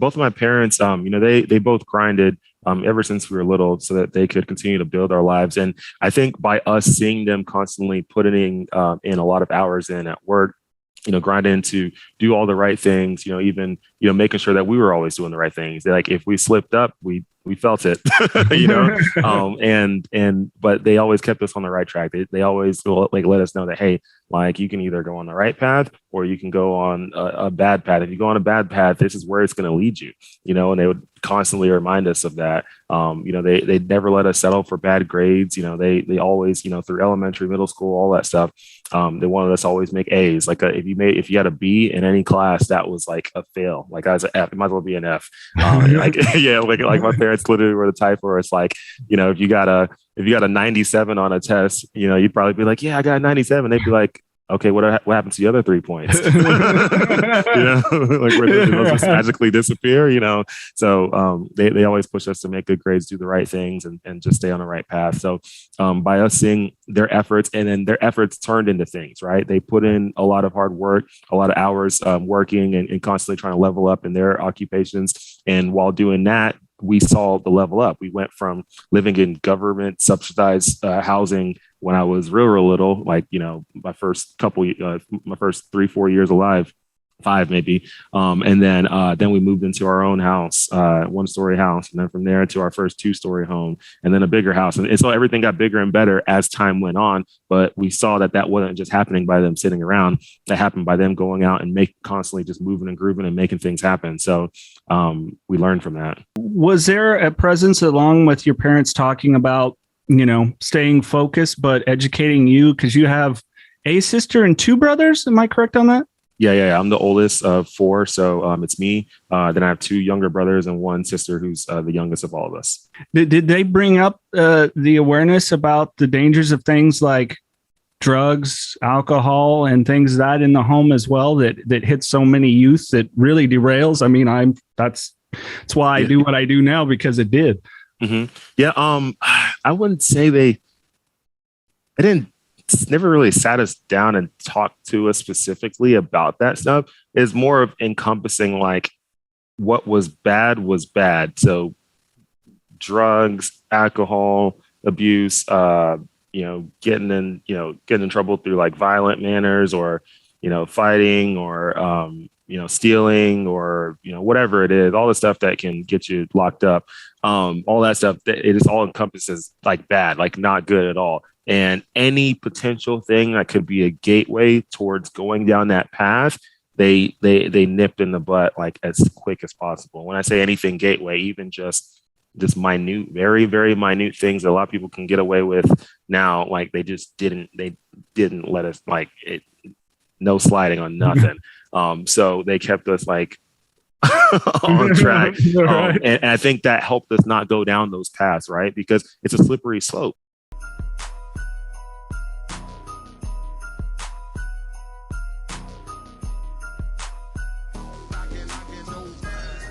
both of my parents, they both grinded ever since we were little so that they could continue to build our lives. And I think by us seeing them constantly putting in a lot of hours in at work, grinding to do all the right things, even, making sure that we were always doing the right things. Like if we slipped up, we felt it, but they always kept us on the right track. They always like let us know that, hey, like you can either go on the right path or you can go on a bad path. If you go on a bad path, this is where it's going to lead you, and they would constantly remind us of that. They never let us settle for bad grades. They always, through elementary, middle school, all that stuff. They wanted us to always make A's. Like if you had a B in any class, that was like a fail. Like I was an F, it might as well be an F. Like my parents literally were the type where it's like, if you got a 97 on a test, you'd probably be like, yeah, I got a 97. They'd be like, okay, what happened to the other 3 points? Like where those just magically disappear, So they always push us to make good grades, do the right things, and just stay on the right path. So by us seeing their efforts, and then their efforts turned into things, right? They put in a lot of hard work, a lot of hours working and constantly trying to level up in their occupations. And while doing that, we saw the level up. We went from living in government subsidized housing when I was real little, like, my first 3-4 years alive, 5 maybe. And then we moved into our own house, 1-story house. And then from there to our first 2-story home, and then a bigger house. And so everything got bigger and better as time went on. But we saw that wasn't just happening by them sitting around. That happened by them going out and constantly just moving and grooving and making things happen. So we learned from that. Was there a presence along with your parents talking about, staying focused, but educating you? Because you have a sister and 2 brothers. Am I correct on that? Yeah. I'm the oldest of 4. So it's me. Then I have 2 younger brothers and 1 sister who's the youngest of all of us. Did they bring up the awareness about the dangers of things like drugs, alcohol, and things that in the home as well that hit so many youth that really derails? I mean, that's why I do what I do now, because it did. Mm-hmm. Yeah. I wouldn't say they didn't. Never really sat us down and talked to us specifically about that stuff. It's more of encompassing like what was bad. So drugs, alcohol abuse, getting in trouble through like violent manners or, fighting or, stealing or, whatever it is, all the stuff that can get you locked up. All that stuff, it is all encompasses like bad, like not good at all. And any potential thing that could be a gateway towards going down that path, they nipped in the butt like as quick as possible. When I say anything gateway, even just minute, very, very minute things that a lot of people can get away with now, like they didn't let us, like it, no sliding on nothing. So they kept us like on track. Right. And I think that helped us not go down those paths, right? Because it's a slippery slope.